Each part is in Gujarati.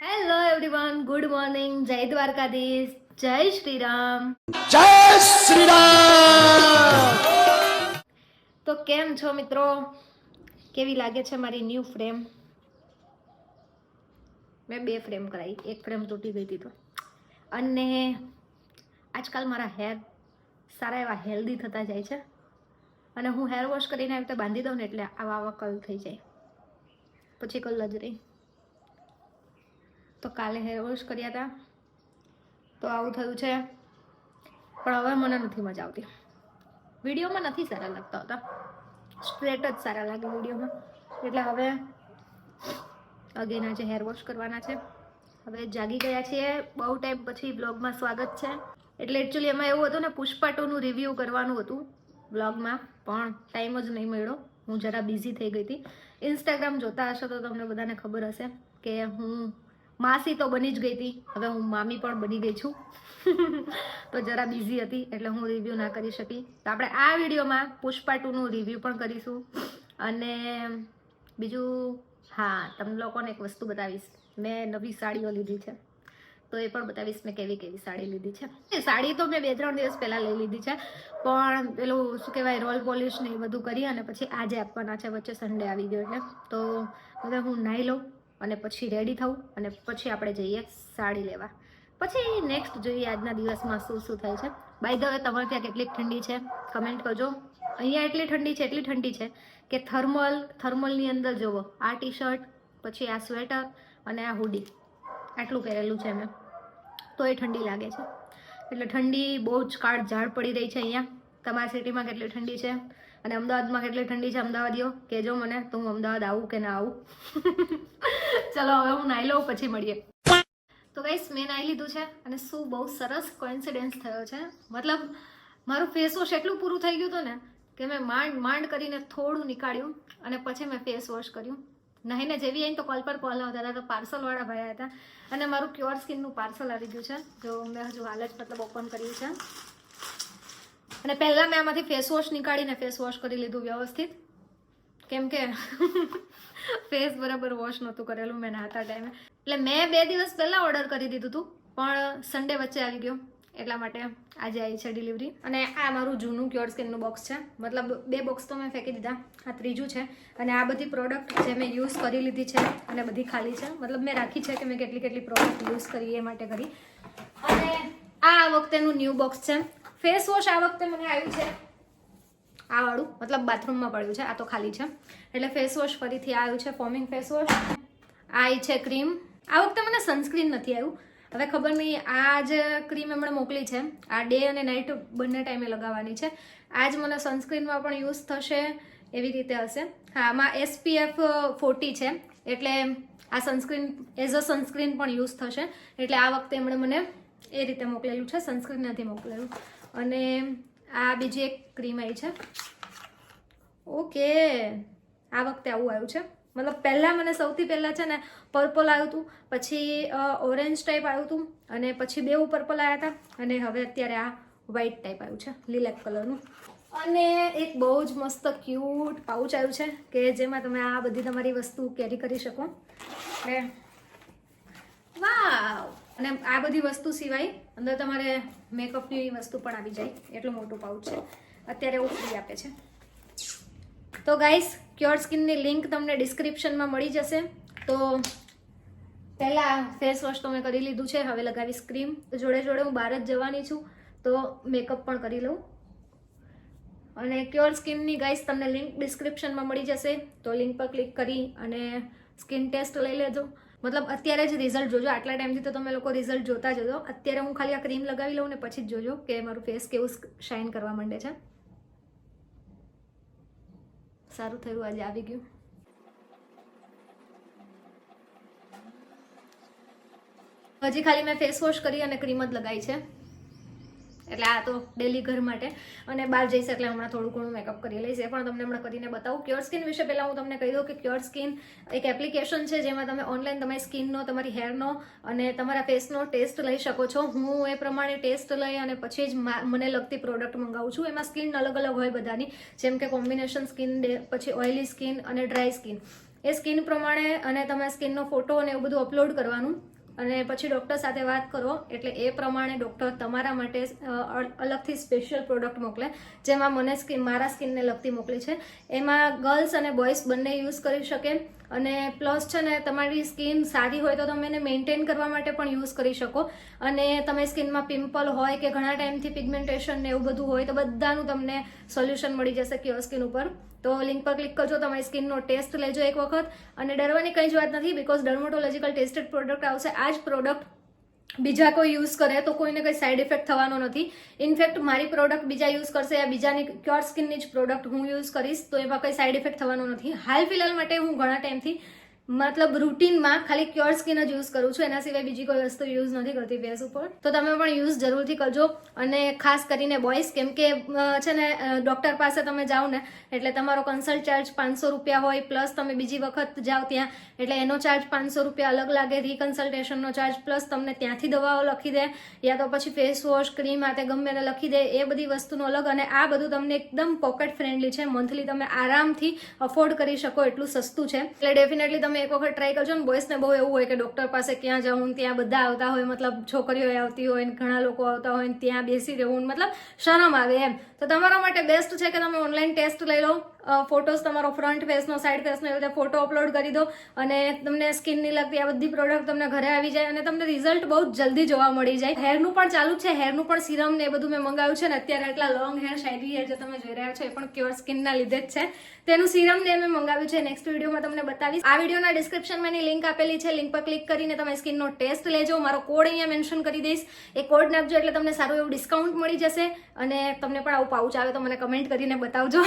હેલો એવરીવન, ગુડ મોર્નિંગ, જય દ્વારકાધીશ, જય શ્રી રામ. જય શ્રી રામ. તો કેમ છો મિત્રો? કેવી લાગે છે મારી ન્યૂ ફ્રેમ? મેં 2 ફ્રેમ કરાવી, એક ફ્રેમ તૂટી ગઈ હતી તો. અને આજકાલ મારા હેર સારા એવા હેલ્ધી થતા જાય છે અને હું હેર વોશ કરીને આવી રીતે બાંધી દઉં ને એટલે આવા કલ થઈ જાય, પછી કલ જ રહી. તો કાલે હેર વોશ કર્યા હતા તો આવું થયું છે, પણ હવે મને નથી મજા આવતી. વિડીયોમાં નથી સારા લાગતા હતા, સ્ટ્રેટ જ સારા લાગે વિડીયોમાં. એટલે હવે અગેન આજે હેર વોશ કરવાના છે. હવે જાગી ગયા છીએ બહુ ટાઈમ પછી. બ્લોગમાં સ્વાગત છે. એટલે એકચ્યુઅલી એમાં એવું હતું ને, પુષ્પા 2નું રિવ્યૂ કરવાનું હતું બ્લોગમાં, પણ ટાઈમ જ નહીં મળ્યો. હું જરા બિઝી થઈ ગઈ હતી. ઇન્સ્ટાગ્રામ જોતા હશો તો તમને બધાને ખબર હશે કે હું માસી તો બની જ ગઈ હતી, હવે હું મામી પણ બની ગઈ છું. તો જરા બિઝી હતી એટલે હું રિવ્યૂ ના કરી શકી. તો આપણે આ વિડીયોમાં પુષ્પા 2નું રિવ્યૂ પણ કરીશું. અને બીજું, હા, તમને લોકોને એક વસ્તુ બતાવીશ. મેં નવી સાડીઓ લીધી છે તો એ પણ બતાવીશ મેં કેવી કેવી સાડી લીધી છે. સાડી તો મેં 2-3 દિવસ પહેલાં લઈ લીધી છે, પણ પેલું શું કહેવાય, રોલ પોલિશ ને એ બધું કરી અને પછી આજે આપવાના છે. વચ્ચે સન્ડે આવી ગયો એટલે તો હવે હું નાહી લઉં અને પછી રેડી થવું અને પછી આપણે જઈએ સાડી લેવા. પછી નેક્સ્ટ જોઈએ આજના દિવસમાં શું શું થાય છે. બાય ધ વે, તમારે ત્યાં કેટલી ઠંડી છે કમેન્ટ કરજો. અહીંયા એટલી ઠંડી છે કે થર્મલની અંદર જુઓ, આ ટી શર્ટ, પછી આ સ્વેટર અને આ હુડી, આટલું પહેરેલું છે મેં, તો એ ઠંડી લાગે છે. એટલે ઠંડી બહુ જ કાળ ઝાડ પડી રહી છે અહીંયા. તમારા સિટીમાં કેટલી ઠંડી છે અને અમદાવાદમાં કેટલી ઠંડી છે અમદાવાદીઓ કહેજો મને, તો હું અમદાવાદ આવું કે ના આવું. ચલો હવે હું નાહી લઉં, પછી મળીએ. તો ગાઈસ, મેં નાહી લીધું છે અને શું બહુ સરસ કોઇન્સિડન્સ થયો છે. મતલબ મારું ફેસ વોશ એટલું પૂરું થઈ ગયું હતું ને કે મેં માંડ કરીને થોડું નીકાળ્યું અને પછી મેં ફેસ વોશ કર્યું. નાહીને જેવી આવીને તો કોલ પર કોલ આવતા હતા, તો પાર્સલવાળા ભાઈ હતા અને મારું ક્યોર સ્કિનનું પાર્સલ આવી ગયું છે. જો મેં હજુ હાલ જ મતલબ ઓપન કર્યું છે. અને પહેલાં મેં આમાંથી ફેસ વોશ નીકાળીને ફેસ વોશ કરી લીધું વ્યવસ્થિત, કેમ કે ફેસ બરાબર વોશ નહોતું કરેલું મેં નહાતા ટાઈમે. એટલે મેં 2 દિવસ પહેલાં ઓર્ડર કરી દીધું હતું, પણ સન્ડે વચ્ચે આવી ગયો એટલા માટે આજે આવી છે ડિલિવરી. અને આ મારું જૂનું ક્યોર સ્કિનનું બોક્સ છે. મતલબ 2 બોક્સ તો મેં ફેંકી દીધા, આ ત્રીજું છે. અને આ બધી પ્રોડક્ટ જે મેં યુઝ કરી લીધી છે અને બધી ખાલી છે. મતલબ મેં રાખી છે કે મેં કેટલી પ્રોડક્ટ યુઝ કરી એ માટે કરી. અને આ વખતેનું ન્યૂ બોક્સ છે. ફેસ વોશ આ વખતે મને આવ્યું છે આ વાળું, મતલબ બાથરૂમમાં પડ્યું છે, આ તો ખાલી છે. એટલે ફેસ વોશ ફરીથી આવ્યું છે, ફોમિંગ ફેસ વોશ. આ છે ક્રીમ. આ વખતે મને સનસ્ક્રીન નથી આવ્યું. હવે ખબર નહીં, આ જે ક્રીમ એમણે મોકલી છે આ ડે અને નાઇટ બંને ટાઈમે લગાવવાની છે. આ જ મને સનસ્ક્રીનમાં પણ યુઝ થશે એવી રીતે હશે. હા, આમાં SPF 40 છે, એટલે આ સનસ્ક્રીન એઝ અ સનસ્ક્રીન પણ યુઝ થશે. એટલે આ વખતે એમણે મને એ રીતે મોકલેલું છે, સનસ્ક્રીન નથી મોકલેલું. અને આ બીજી એક ક્રીમ આવી છે. ઓકે, આ વખતે આવું આવ્યું છે. મતલબ પહેલાં મને સૌથી પહેલાં છે ને પર્પલ આવ્યું હતું, પછી ઓરેન્જ ટાઈપ આવ્યું હતું, અને પછી 2 પર્પલ આવ્યા હતા, અને હવે અત્યારે આ વ્હાઈટ ટાઈપ આવ્યું છે, લીલાક કલરનું. અને એક બહુ જ મસ્ત ક્યુટ પાઉચ આવ્યું છે કે જેમાં તમે આ બધી તમારી વસ્તુ કેરી કરી શકો. વાવ! અને આ બધી વસ્તુ સિવાય અંદર તમારે મેકઅપની વસ્તુ પણ આવી જાય, એટલું મોટું પાઉચ છે. અત્યારે એવું ફ્રી આપે છે. તો ગાઈસ, ક્યોર સ્કિનની લિંક તમને ડિસ્ક્રિપ્શનમાં મળી જશે. તો પહેલાં ફેસ વોશ તો મેં કરી લીધું છે, હવે લગાવીશ ક્રીમ. જોડે જોડે હું બહાર જ જવાની છું તો મેકઅપ પણ કરી લઉં. અને ક્યોર સ્કિનની ગાઈસ તમને લિંક ડિસ્ક્રિપ્શનમાં મળી જશે, તો લિંક પર ક્લિક કરી અને સ્કિન ટેસ્ટ લઈ લેજો. મતલબ અત્યારે જ રિઝલ્ટ જોજો. આટલા ટાઈમથી તો તમે લોકો રિઝલ્ટ જોતા જજો. અત્યારે હું ખાલી આ ક્રીમ લગાવી લઉં ને પછી જ જોજો કે મારું ફેસ કેવું શાઇન કરવા માંડે છે. સારું થયું આજે આવી ગયું. હજી ખાલી મેં ફેસ વોશ કરી અને ક્રીમ જ લગાવી છે. એટલે આ તો ડેલી ઘર માટે, અને બહાર જઈશ એટલે હમણાં થોડું ઘણું મેકઅપ કરી લઈશ. એ પણ તમને હમણાં કરીને બતાવું. ક્યોર સ્કિન વિશે પહેલાં હું તમને કહી દઉં કે ક્યોર સ્કિન એક એપ્લિકેશન છે જેમાં તમે ઓનલાઈન તમારી સ્કિનનો, તમારી હેરનો અને તમારા ફેસનો ટેસ્ટ લઈ શકો છો. હું એ પ્રમાણે ટેસ્ટ લઈ અને પછી જ મને લગતી પ્રોડક્ટ મંગાવું છું. એમાં સ્કિન અલગ અલગ હોય બધાની, જેમ કે કોમ્બિનેશન સ્કિન, પછી ઓઇલી સ્કિન અને ડ્રાય સ્કિન. એ સ્કિન પ્રમાણે અને તમે સ્કિનનો ફોટો અને એવું બધું અપલોડ કરવાનું અને પછી ડૉક્ટર સાથે વાત કરો એટલે એ પ્રમાણે ડૉક્ટર તમારા માટે અલગથી સ્પેશિયલ પ્રોડક્ટ મોકલે. જેમાં મને મારા સ્કિનને લગતી મોકલી છે. એમાં ગર્લ્સ અને બોયઝ બંને યુઝ કરી શકે અને પ્લસ છે ને તમારી સ્કિન સારી હોય તો તમે એને મેન્ટેન કરવા માટે પણ યુઝ કરી શકો. અને તમે સ્કિનમાં પિમ્પલ હોય કે ઘણા ટાઈમથી પિગમેન્ટેશન ને એવું બધું હોય તો બધાનું તમને સોલ્યુશન મળી જશે ક્યોર સ્કિન ઉપર. તો લિંક પર ક્લિક કરજો, તમારી સ્કિનનો ટેસ્ટ લેજો એક વખત. અને ડરવાની કંઈ જ વાત નથી, બીકોઝ ડર્મેટોલોજીકલ ટેસ્ટેડ પ્રોડક્ટ આવશે. આ જ પ્રોડક્ટ બીજા કોઈ યુઝ કરે તો કોઈને કંઈ સાઈડ ઇફેક્ટ થવાનો નથી. ઇનફેક્ટ મારી પ્રોડક્ટ બીજા યુઝ કરશે યા બીજાની ક્યોર સ્કિનની જ પ્રોડક્ટ હું યુઝ કરીશ તો એમાં કંઈ સાઈડ ઇફેક્ટ થવાનો નથી. હાલ ફિલહાલ માટે હું ઘણા ટાઈમથી મતલબ રૂટીનમાં ખાલી ક્યોર સ્કિન જ યુઝ કરું છું, એના સિવાય બીજી કોઈ વસ્તુ યુઝ નથી કરતી ફેસ ઉપર. તો તમે પણ યુઝ જરૂરથી કરજો. અને ખાસ કરીને બોયઝ, કેમ કે છે ને ડૉક્ટર પાસે તમે જાઓ ને એટલે તમારો કન્સલ્ટ ચાર્જ 500 રૂપિયા હોય, પ્લસ તમે બીજી વખત જાઓ ત્યાં એટલે એનો ચાર્જ 500 રૂપિયા અલગ લાગે, રીકન્સલ્ટેશનનો ચાર્જ, પ્લસ તમને ત્યાંથી દવાઓ લખી દે યા તો પછી ફેસ વોશ ક્રીમ આ તે ગમે તે લખી દે, એ બધી વસ્તુનો અલગ. અને આ બધું તમને એકદમ પોકેટ ફ્રેન્ડલી છે, મંથલી તમે આરામથી અફોર્ડ કરી શકો એટલું સસ્તું છે. એટલે ડેફિનેટલી તમે એક વખત ટ્રાય કરજો. ને બોયસને બહુ એવું હોય કે ડૉક્ટર પાસે ક્યાં જવું, ત્યાં બધા આવતા હોય, મતલબ છોકરીઓ આવતી હોય ને ઘણા લોકો આવતા હોય ને ત્યાં બેસી રહેવું, મતલબ શરમ આવે એમ. તો તમારા માટે બેસ્ટ છે કે તમે ઓનલાઈન ટેસ્ટ લઈ લો, ફોટોસ તમારો ફ્રન્ટ ફેસનો સાઈડ ફેસનો એવી રીતે ફોટો અપલોડ કરી દો અને તમને સ્કિનની લગતી આ બધી પ્રોડક્ટ તમને ઘરે આવી જાય અને તમને રિઝલ્ટ બહુ જલ્દી જોવા મળી જાય. હેરનું પણ ચાલુ છે, હેરનું પણ સિરમ ને એ બધું મેં મંગાવ્યું છે ને અત્યારે એટલા લોંગ હેર શાઇની હેર જે તમે જોઈ રહ્યા છો એ પણ ક્યોર સ્કિનના લીધે જ છે. તેનું સિરમ ને મેં મંગાવ્યું છે, નેક્સ્ટ વિડીયોમાં તમને બતાવીશ. આ વિડીયોના ડિસ્ક્રિપ્શનમાં એની લિંક આપેલી છે, લિંક પર ક્લિક કરીને તમે સ્કિનનો ટેસ્ટ લેજો. મારો કોડ અહીંયા મેન્શન કરી દઈશ, એ કોડ નાખજો એટલે તમને સારું એવું ડિસ્કાઉન્ટ મળી જશે. અને તમને પણ આવું પાઉચ આવે તો મને કમેન્ટ કરીને બતાવજો.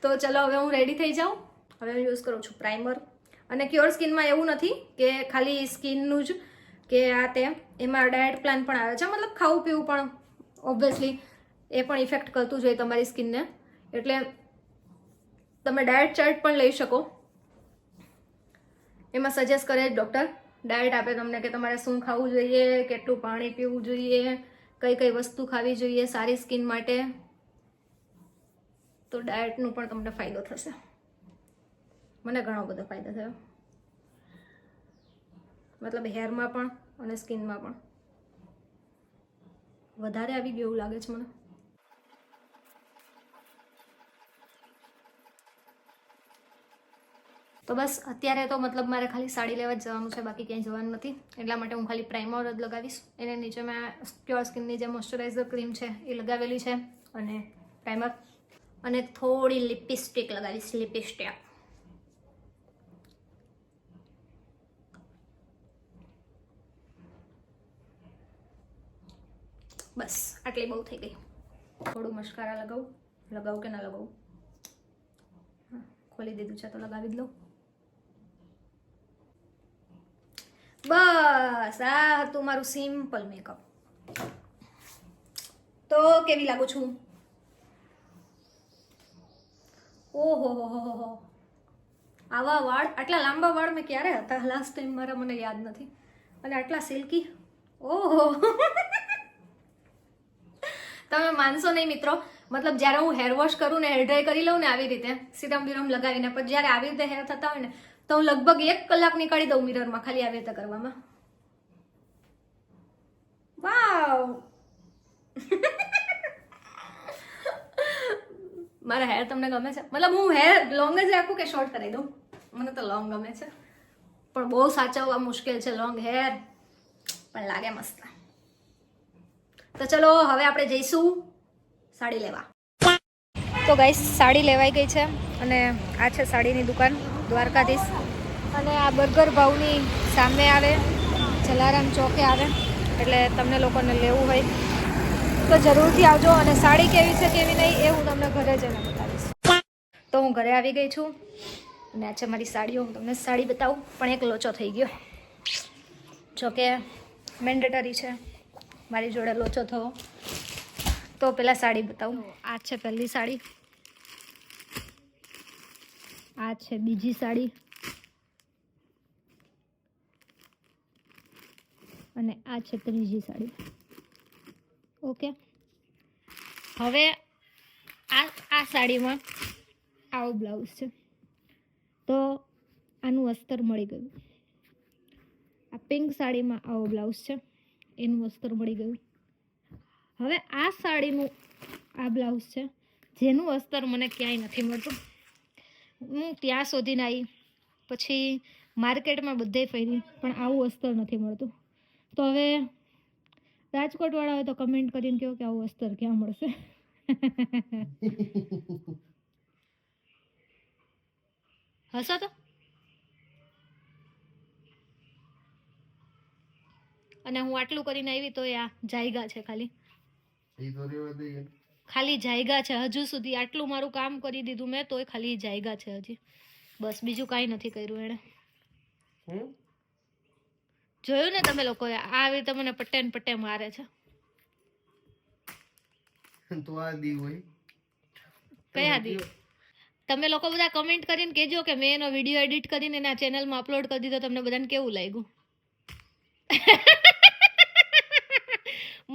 તો ચલો હવે હું રેડી થઈ જાઉં. હવે હું યુઝ કરું છું પ્રાઇમર. અને ક્યોર સ્કિનમાં એવું નથી કે ખાલી સ્કિનનું જ કે આ તે, એમાં ડાયટ પ્લાન પણ આવે છે, મતલબ ખાવું પીવું પણ ઓબ્વિયસલી એ પણ ઇફેક્ટ કરતું જ હોય તમારી સ્કિનને. એટલે તમે ડાયટ ચાર્ટ પણ લઈ શકો. એમાં સજેસ્ટ કરે ડૉક્ટર, ડાયટ આપે તમને કે તમારે શું ખાવું જોઈએ, કેટલું પાણી પીવું જોઈએ, કઈ કઈ વસ્તુ ખાવી જોઈએ સારી સ્કિન માટે. તો ડાયટનું પણ તમને ફાયદો થશે. મને ઘણો બધો ફાયદો થયો, મતલબ હેરમાં પણ અને સ્કિનમાં પણ. વધારે આવી ગયું એવું લાગે છે મને. તો બસ અત્યારે તો મતલબ મારે ખાલી સાડી લેવા જ જવાનું છે, બાકી ક્યાંય જવાનું નથી. એટલા માટે હું ખાલી પ્રાઇમર જ લગાવીશ. એને નીચે મેં ક્યોર સ્કિનની જે મોઇશ્ચરાઇઝર ક્રીમ છે એ લગાવેલી છે અને પ્રાઇમર અને થોડી લિપસ્ટિક લગાવીશ. લિપસ્ટિક બસ આટલી બહુ થઈ ગઈ. થોડું મસ્કારા લગાવું કે ના લગાવું? ખોલી દીધું છે તો લગાવી જ લઉં. બસ આ હતું મારું સિમ્પલ મેકઅપ. તો કેવી લાગુ છું? ઓહો હો, આવા વાળ, આટલા લાંબા વાળ મેં ક્યારે હતા લાસ્ટ ટાઈમ મારા, મને યાદ નથી. અને આટલા સિલ્કી, ઓહો. તમે માનશો નહીં મિત્રો, મતલબ જ્યારે હું હેર વોશ કરું ને હેર ડ્રાય કરી લઉં ને આવી રીતે સિરમ બિરમ લગાવીને, પછી જ્યારે આવી રીતે હેર થતા હોય ને તો હું લગભગ 1 કલાક નીકાળી દઉં મિરરમાં ખાલી આવી રીતે કરવામાં. વાવ. મારા હેર તમને ગમે છે? મતલબ હું હેર લોંગ જ રાખું કે શોર્ટ કરાવી દઉં? મને તો લોંગ ગમે છે, પણ બહુ સાચવવા મુશ્કેલ છે લોંગ હેર, પણ લાગે મસ્ત. તો ચલો હવે આપણે જઈશું સાડી લેવા. તો ગાઈસ સાડી લેવાઈ ગઈ છે અને આ છે સાડીની દુકાન, દ્વારકાધીશ. અને આ બર્ગર ભાવની સામે આવે, જલારામ ચોકે આવે. એટલે તમને લોકોને લેવું હોય તો જરૂરથી આવજો. અને સાડી કેવી છે કેવી નહીં એ હું તમને ઘરે જઈને બતાવીશ. તો હું ઘરે આવી ગઈ છું અને આ છે મારી સાડીઓ. હું તમને સાડી બતાવું, પણ એક લોચો થઈ ગયો. જોકે મેન્ડેટરી છે મારી જોડે લોચો થવો. તો પેલા સાડી બતાવું. આ છે પહેલી સાડી, આ છે બીજી સાડી અને આ છે ત્રીજી સાડી. ઓકે, હવે આ સાડીમાં આવો બ્લાઉઝ છે. તો આનું અસ્તર મળી ગયું. આ પિંક સાડીમાં આવો બ્લાઉઝ છે, એનું અસ્તર મળી ગયું. હવે આ સાડીનું આ બ્લાઉઝ છે, જેનું અસ્તર મને ક્યાંય નથી મળતું. હું ત્યાં શોધીને આવી, પછી માર્કેટમાં બધે ફરી, પણ આવું અસ્તર નથી મળતું. તો હવે રાજકોટવાળા હોય તો કમેન્ટ કરીને કહો કે આવું અસ્તર ક્યાં મળશે. હસો તો. અને હું આટલું કરીને આવી તો આ જાયગા છે, ખાલી જાયગા છે. હજુ સુધી આટલું મારું કામ કરી દીધું મેં, તોય ખાલી જાયગા છે હજી. બસ બીજું કાંઈ નથી કર્યું એણે. જોયું ને તમે લોકોએ, આવી રીતે મને પટ્ટે ને પટ્ટે મારે છે. કયા દી? તમે લોકો બધા કમેન્ટ કરીને કહેજો કે મેં એનો વિડીયો એડિટ કરીને એના ચેનલમાં અપલોડ કરી દીધો. તમને બધાને કેવું લાગ્યું?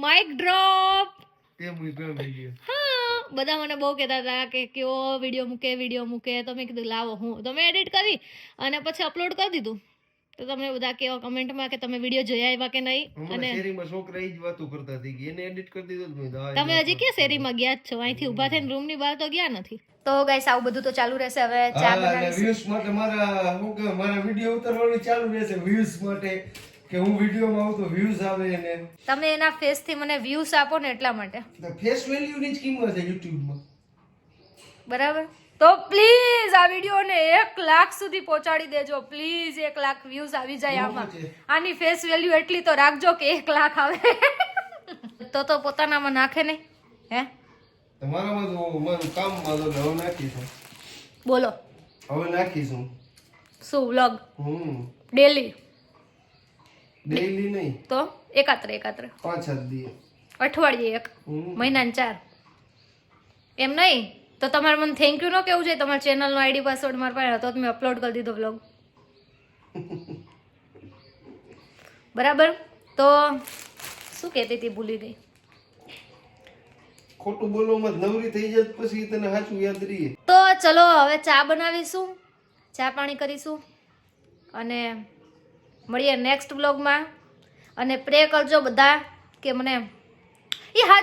Mic drop. હા, બધા મને બહુ કહેતા હતા કે કેવો વિડીયો મૂકે. તો મેં કીધું લાવો હું તમે એડિટ કરી અને પછી અપલોડ કરી દીધું. તો તમે બધા કેવો કમેન્ટમાં કે તમે વિડીયો જોયા આવ્યા કે નહીં. અને શેરીમાં છોકરા ઈ જ વાતો કરતા હતી કે એને એડિટ કરી દીધું. તમે હજી ક્યાં શેરીમાં ગયા જ છો? અહીંથી ઊભા થઈને રૂમની બહાર તો ગયા નથી. તો ગાઈસ આવું બધું તો ચાલુ રહેશે. હવે ચા બનાવીશું. વ્યૂઝ માટે મારા વિડીયો ઉતારવાનું ચાલુ રહેશે. વ્યૂઝ માટે કે હું વિડીયોમાં આવું તો વ્યૂઝ આવે ને. તમે એના ફેસ થી મને વ્યૂઝ આપો ને એટલા માટે. ફેસ વેલ્યુ ની જ કિંમત છે યુટ્યુબમાં. બરાબર. તો પ્લીઝ આ વિડીયોને 1 લાખ સુધી પહોંચાડી દેજો. પ્લીઝ 1 લાખ વ્યૂઝ આવી જાય આમાં. આની ફેસ વેલ્યુ એટલી તો રાખજો કે 1 લાખ આવે. તો પોતાનામાં નાખે નહીં હે. તમારામાં તો મારું કામમાં તો હવે નાખીશું. બોલો હવે નાખીશું. શું વ્લોગ? ડેલી નહીં તો એકાત્રે 5 દી અઠવાડિયે 1 મહિનાને 4 એમ નહીં. તો તમારે મને થેન્ક યુ ન કેવું જોઈએ? તમારા ચેનલનો આઈડી પાસવર્ડ મારા પાસે હતો, મેં અપલોડ કરી દીધો વ્લોગ. બરાબર. તો શું કહેતી હતી ભૂલી ગઈ. ખોટું બોલવામાં નવરી થઈ જાય પછી તને સાચું યાદ રહીએ. તો ચલો હવે ચા બનાવીશું, ચા પાણી કરીશું અને મળીએ નેક્સ્ટ વ્લોગમાં. અને પ્રે કરજો બધા કે મને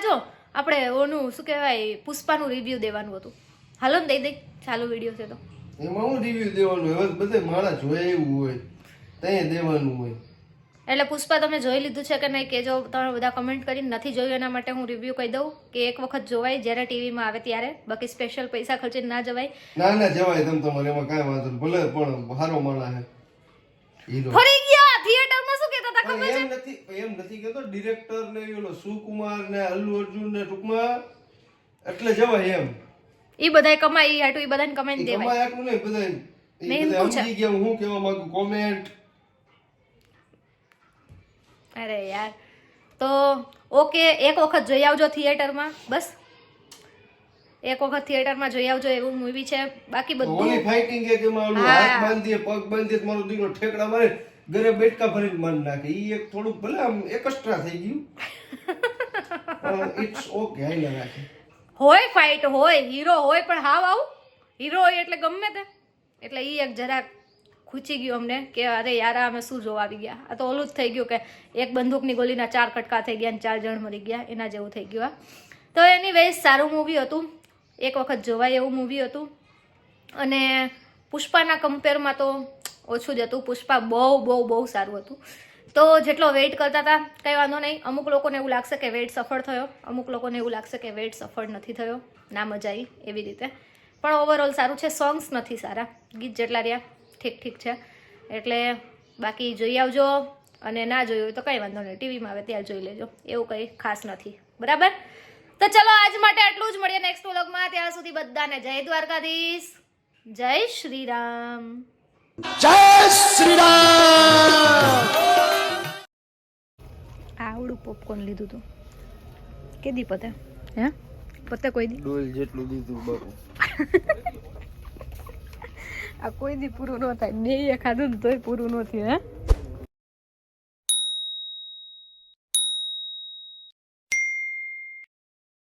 જો આપણે ઓનું શું કહેવાય પુષ્પાનું રિવ્યુ દેવાનું હતું. હાલો ને દઈ ચાલુ વિડીયો છે તો એમાં હું રિવ્યુ દેવાનું હોય? બધે માણસ જોયા એવું હોય ત્યાં દેવાનું હોય. એટલે પુષ્પા તમે જોઈ લીધું છે કે નહીં કહેજો. તમે બધા કમેન્ટ કરીને નથી જોયું એના માટે હું રિવ્યુ કહી દઉં કે એક વખત જોવાય જ્યારે ટીવીમાં આવે ત્યારે. બાકી સ્પેશિયલ પૈસા ખર્ચીને ના જવાય. ના જવાય. તમારે એમાં કાંઈ વાંધો નહીં. ભલે પણ સારો માણસ છે. ફરી ગયા થિયેટરમાં. શું કહેતા હતા ખબર છે? એમ નથી કહેતો. ડિરેક્ટર ને ઓલો સુકુમાર ને અલ્લુ અર્જુન ને ટૂંકમાં એટલે જવાય એમ. ઈ બધાય કમાઈ હાટુ ઈ બધાને કમાઈને દેવાય. કમાય આટલું નહીં બધાય. મેં સમજી ગયા હું કહેવા માંગુ. કોમેન્ટ. અરે યાર. તો ઓકે, એક વખત જોઈ આવજો થિયેટરમાં. બસ એક વખત થિયેટરમાં જોઈ આવજો. એવું મૂવી છે. બાકી બધું ઓલી ફાઇટિંગ કે એમાં ઓલું હાથ બાંધીએ પગ બાંધીએ મારો દીકરો ઠેકડા મારે ઘરે બેઠકા ભરીને માર નાખે. ઈ એક થોડુંક ભલે આમ એક્સ્ટ્રા થઈ ગયું. It's okay. હાઈલા રાખે હોય ફાઇટ હોય હીરો હોય પણ હાવ આવું હીરો હોય એટલે ગમે તે. એટલે ઈ એક જરાક ખૂચી ગયું અમને કે અરે યાર અમે શું જોવા આવી ગયા. આ તો ઓલું જ થઈ ગયું કે એક બંદૂકની ગોલીના 4 કટકા થઈ ગયા અને 4 જણ મરી ગયા. એના જેવું થઈ ગયું. તો એનીવેઝ સારું મૂવી હતું. એક વખત જોવાય એવું મૂવી હતું. અને પુષ્પાના કમ્પેરમાં તો ઓછું જ હતું. પુષ્પા બહુ સારું હતું. તો જેટલો વેઇટ કરતા હતા કંઈ વાંધો નહીં. અમુક લોકોને એવું લાગશે કે વેઇટ સફળ થયો, અમુક લોકોને એવું લાગશે કે વેઇટ સફળ નથી થયો, ના મજા આવી એવી રીતે. પણ ઓવરઓલ સારું છે. સોંગ્સ નથી સારા, ગીત જેટલા રહ્યા ઠીક છે. એટલે બાકી જોઈ આવજો. અને ના જોયું હોય તો કંઈ વાંધો નહીં, ટીવીમાં આવે ત્યારે જોઈ લેજો. એવું કંઈ ખાસ નથી. બરાબર. તો ચલો આજ માટે આટલું જ. મળીએ નેક્સ્ટ વ્લોગમાં. ત્યાં સુધી બધાને જય દ્વારકાધીશ, જય શ્રી રામ. જય શ્રી રામ. આવડું પોપકોર્ન લીધું તું કેદી પતે? હે પતે કોઈ દી? ડોલ જેટલું દીધું બાપુ. આ કોઈ દી પૂરું ન થાય. બે ખાધું તોય પૂરું ન થયું. હે